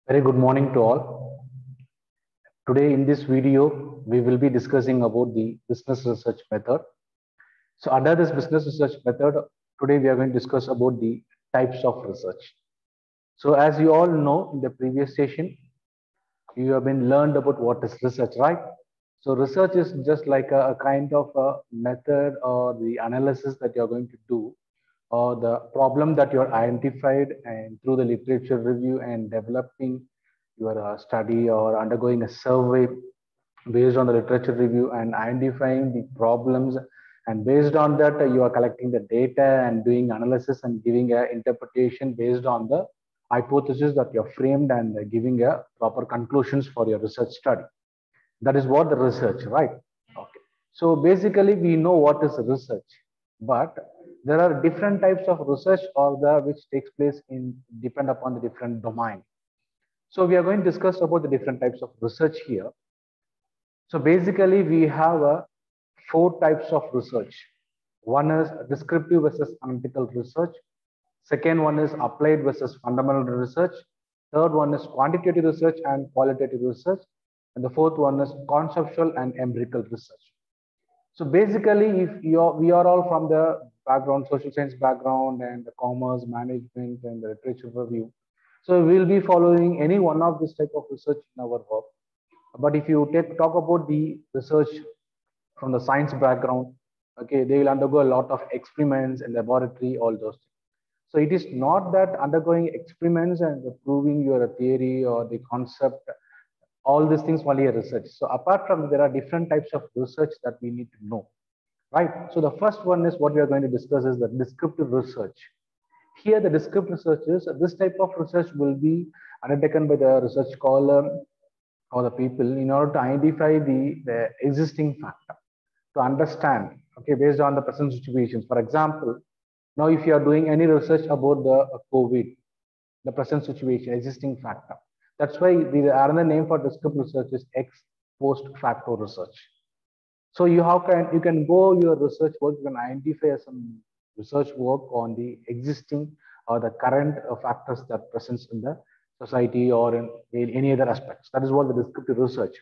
Very good morning to all. Today in this video, we will be discussing about the business research method. So under this business research method, today we are going to discuss about the types of research. So as you all know, in the previous session, you have been learned about what is research, right? So research is just like a kind of a method or the analysis that you're going to do or the problem that you're identified and through the literature review and developing your study or undergoing a survey based on the literature review and identifying the problems, and based on that you are collecting the data and doing analysis and giving a interpretation based on the hypothesis that you have framed and giving a proper conclusions for your research study. That is what the research, right? Okay. So basically we know what is research, but there are different types of research or the which takes place in depend upon the different domain. So we are going to discuss about the different types of research here. So basically, we have four types of research. One is descriptive versus analytical research. Second one is applied versus fundamental research. Third one is quantitative research and qualitative research. And the fourth one is conceptual and empirical research. So basically, if we are all from the background, social science background and the commerce, management and the literature review. So we will be following any one of this type of research in our work. But if you talk about the research from the science background, okay, they will undergo a lot of experiments in laboratory, all those things. So it is not that undergoing experiments and proving your theory or the concept, all these things only a research. So apart from, there are different types of research that we need to know, right? So the first one is what we are going to discuss is the descriptive research. Here the descriptive research is, this type of research will be undertaken by the research scholar or the people in order to identify the existing factor, to understand, okay, based on the present situations. For example, now if you are doing any research about the COVID, the present situation, existing factor. That's why the another name for descriptive research is ex post facto research. So you can go your research work, you can identify some research work on the existing or the current factors that presents in the society or in any other aspects. That is what the descriptive research.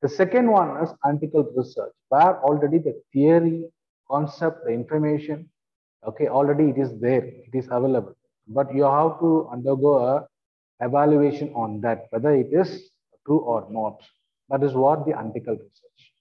The second one is analytical research, where already the theory, concept, the information, okay, already it is there, it is available. But you have to undergo a evaluation on that, whether it is true or not. That is what the analytical research.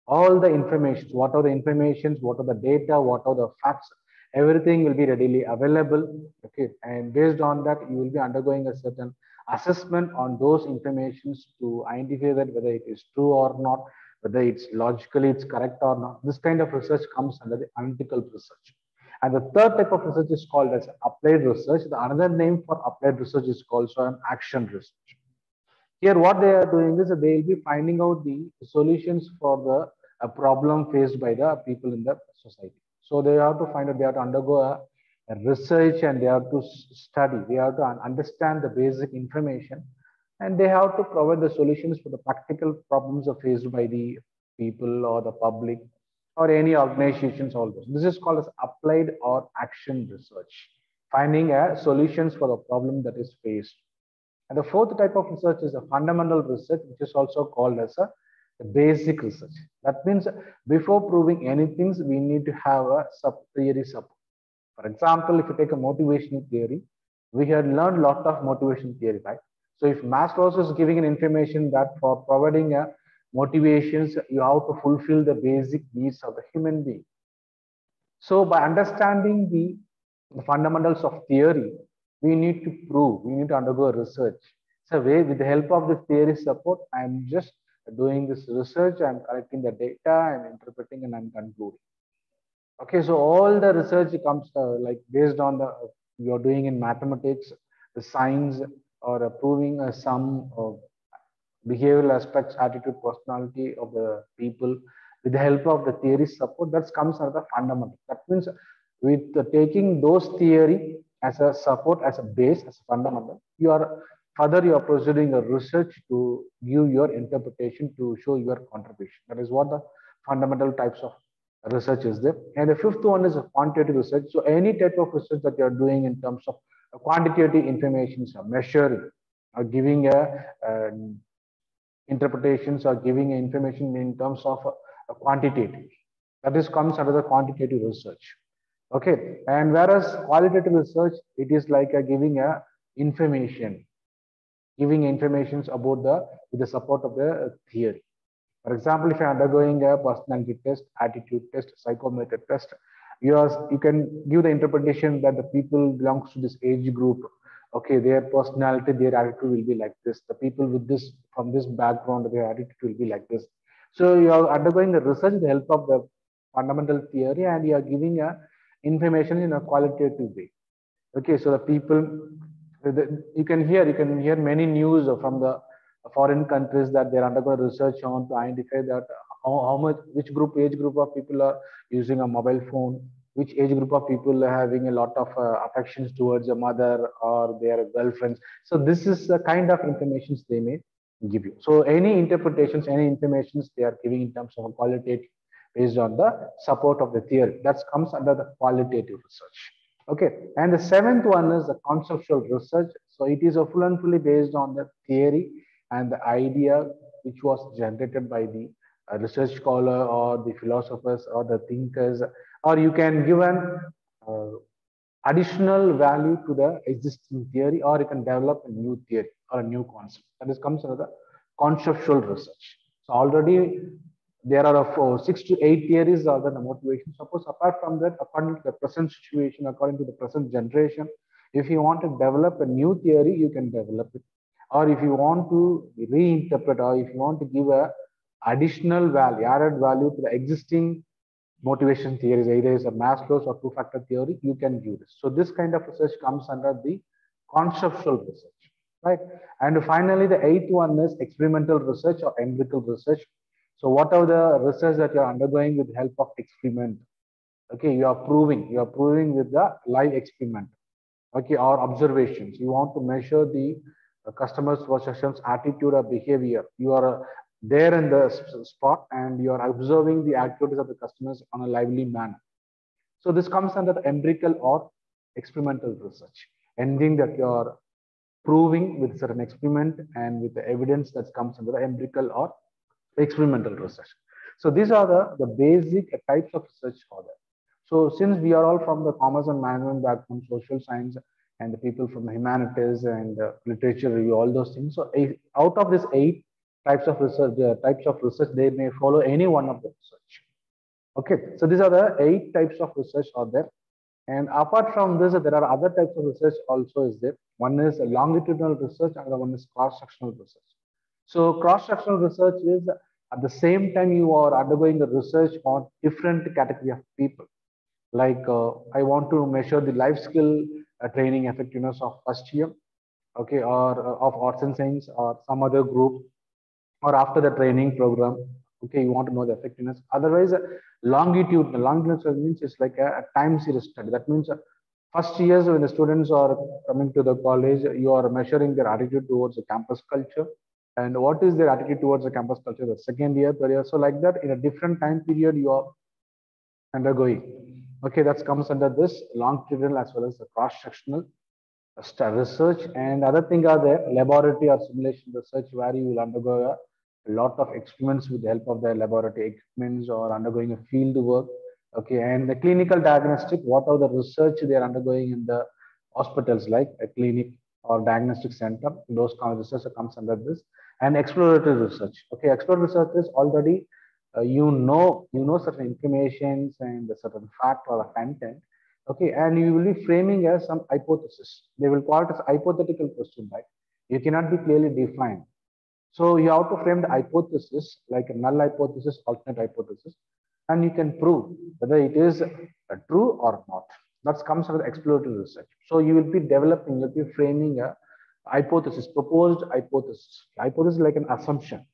All the information, what are the informations, what are the data, what are the facts, everything will be readily available. Okay, and based on that, you will be undergoing a certain assessment on those informations to identify that whether it is true or not, whether it's logically it's correct or not. This kind of research comes under the analytical research. And the third type of research is called as applied research. The another name for applied research is called an action research. Here, what they are doing is they will be finding out the solutions for the problem faced by the people in the society. So they have to find out, they have to undergo a research and they have to study, they have to understand the basic information, and they have to provide the solutions for the practical problems are faced by the people or the public or any organizations. All those. This is called as applied or action research, finding solutions for the problem that is faced. And the fourth type of research is a fundamental research, which is also called as a basic research. That means before proving anything, we need to have a sub-theory support. For example, if you take a motivational theory, we have learned a lot of motivation theory, right? So if Maslow is giving an information that for providing a motivations, you have to fulfill the basic needs of the human being. So by understanding the fundamentals of theory, we need to prove, we need to undergo research. So with the help of the theory support, I'm just doing this research, I'm collecting the data, I'm interpreting and I'm concluding. Okay, so all the research comes like based on the you're doing in mathematics, the science, or proving some behavioral aspects, attitude, personality of the people with the help of the theory support. That comes as a fundamental. That means with taking those theory as a support, as a base, as a fundamental, you are further you are proceeding a research to give your interpretation to show your contribution. That is what the fundamental types of research is there. And the fifth one is a quantitative research. So any type of research that you are doing in terms of quantitative information, so measuring, giving a interpretations or giving information in terms of a quantitative. That is comes under the quantitative research. Okay, and whereas qualitative research, it is like giving a information, giving informations about the with the support of the theory. For example, if you're undergoing a personality test, attitude test, psychometric test, you can give the interpretation that the people belongs to this age group. Okay, their personality, their attitude will be like this. The people with this from this background, their attitude will be like this. So you are undergoing the research with the help of the fundamental theory, and you are giving a information in a qualitative way. Okay, so the people, you can hear many news from the foreign countries that they're undergoing research on to identify that how much, which age group of people are using a mobile phone, which age group of people are having a lot of affections towards a mother or their girlfriends. So this is the kind of informations they may give you. So any interpretations, any informations they are giving in terms of a qualitative based on the support of the theory, that comes under the qualitative research. Okay, and the seventh one is the conceptual research. So it is a full and fully based on the theory and the idea which was generated by the research scholar or the philosophers or the thinkers, or you can give an uh, additional value to the existing theory, or you can develop a new theory or a new concept. That is comes under the conceptual research. So already there are 6 to 8 theories are the motivation. Suppose apart from that, according to the present situation, according to the present generation, if you want to develop a new theory, you can develop it. Or if you want to reinterpret, or if you want to give a additional value, added value to the existing motivation theories, either is a Maslow's or two-factor theory, you can give this. So this kind of research comes under the conceptual research, right? And finally, the eighth one is experimental research or empirical research. So what are the research that you're undergoing with the help of experiment? Okay, you are proving with the live experiment, okay, or observations. You want to measure the customer's possessions, attitude or behavior. You are there in the spot and you are observing the activities of the customers on a lively manner. So this comes under the empirical or experimental research, ending that you are proving with certain experiment and with the evidence that comes under the empirical or experimental research. So these are the basic types of research for that. So since we are all from the commerce and management background, social science, and the people from the humanities and literature review, all those things. So out of these 8 types of research, they may follow any one of the research. Okay, so these are the 8 types of research are there. And apart from this, there are other types of research also is there. One is longitudinal research, another one is cross-sectional research. So cross-sectional research is at the same time you are undergoing the research on different category of people. Like I want to measure the life skill training effectiveness of first year, okay, or of arts and science or some other group, or after the training program, okay, you want to know the effectiveness. Otherwise, longitudinal means it's like a time series study. That means first years when the students are coming to the college, you are measuring their attitude towards the campus culture. And what is their attitude towards the campus culture, the second year, third year. So like that, in a different time period, you are undergoing. Okay, that comes under this longitudinal as well as the cross-sectional research. And other thing are there, laboratory or simulation research, where you will undergo a lot of experiments with the help of the laboratory equipments or undergoing a field work. Okay, and the clinical diagnostic, what are the research they are undergoing in the hospitals, like a clinic or diagnostic center, those kind of research comes under this. And exploratory research. Okay, exploratory research is already you know certain informations and a certain fact or a content. Okay, and you will be framing as some hypothesis. They will call it as hypothetical question, right? You cannot be clearly defined. So you have to frame the hypothesis like a null hypothesis, alternate hypothesis, and you can prove whether it is true or not. That comes under exploratory research. So you will be developing, you'll be framing a hypothesis, proposed hypothesis. Hypothesis is like an assumption.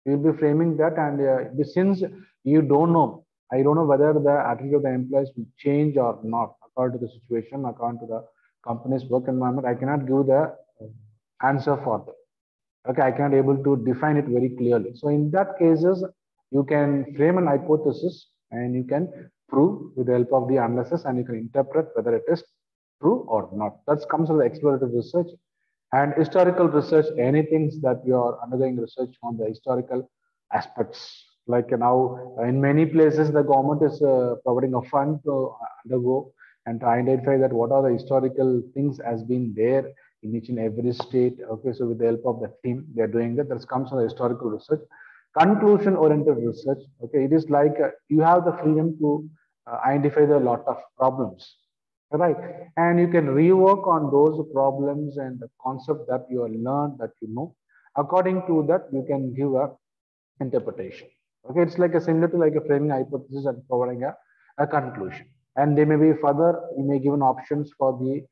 You'll be framing that, and since you don't know, I don't know whether the attitude of the employees will change or not according to the situation, according to the company's work environment. I cannot give the answer for that. Okay, I cannot able to define it very clearly. So in that cases, you can frame an hypothesis and you can prove with the help of the analysis, and you can interpret whether it is true or not. That comes from the explorative research. And historical research, anything that you are undergoing research on the historical aspects. Like now, in many places, the government is providing a fund to undergo and to identify that what are the historical things has been there in each and every state. Okay, so with the help of the team, they are doing that. That comes from the historical research. Conclusion oriented research. Okay, it is like you have the freedom to identify the lot of problems, right? And you can rework on those problems and the concept that you have learned, that you know. According to that, you can give a interpretation. Okay, it's like a similar to like a framing hypothesis and providing a conclusion. And they may be further, you may give an options for the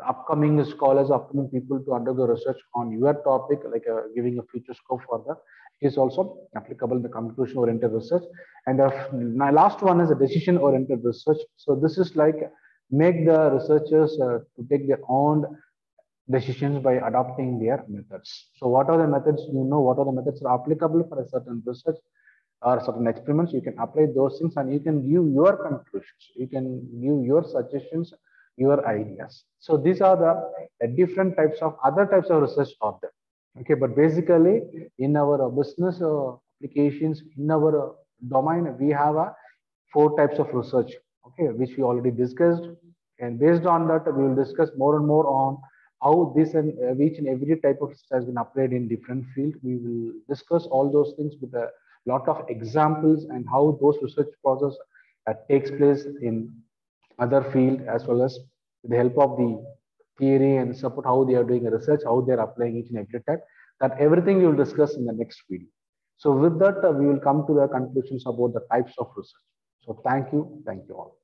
upcoming scholars, upcoming people to undergo research on your topic, like giving a future scope for that. It is also applicable in the conclusion oriented research. And my last one is a decision oriented research. So this is like make the researchers to take their own decisions by adopting their methods. So what are the methods, you know, what are the methods are applicable for a certain research or certain experiments, you can apply those things and you can give your conclusions, you can give your suggestions, your ideas. So these are the different types of other types of research are there. Okay, but basically in our business applications, in our domain, we have four types of research, okay, which we already discussed. And based on that, we will discuss more and more on how this and each and every type of research has been applied in different fields. We will discuss all those things with a lot of examples and how those research process takes place in other field, as well as with the help of the theory and support how they are doing a research, how they are applying each and every type. That everything we will discuss in the next video. So with that, we will come to the conclusions about the types of research. So thank you all.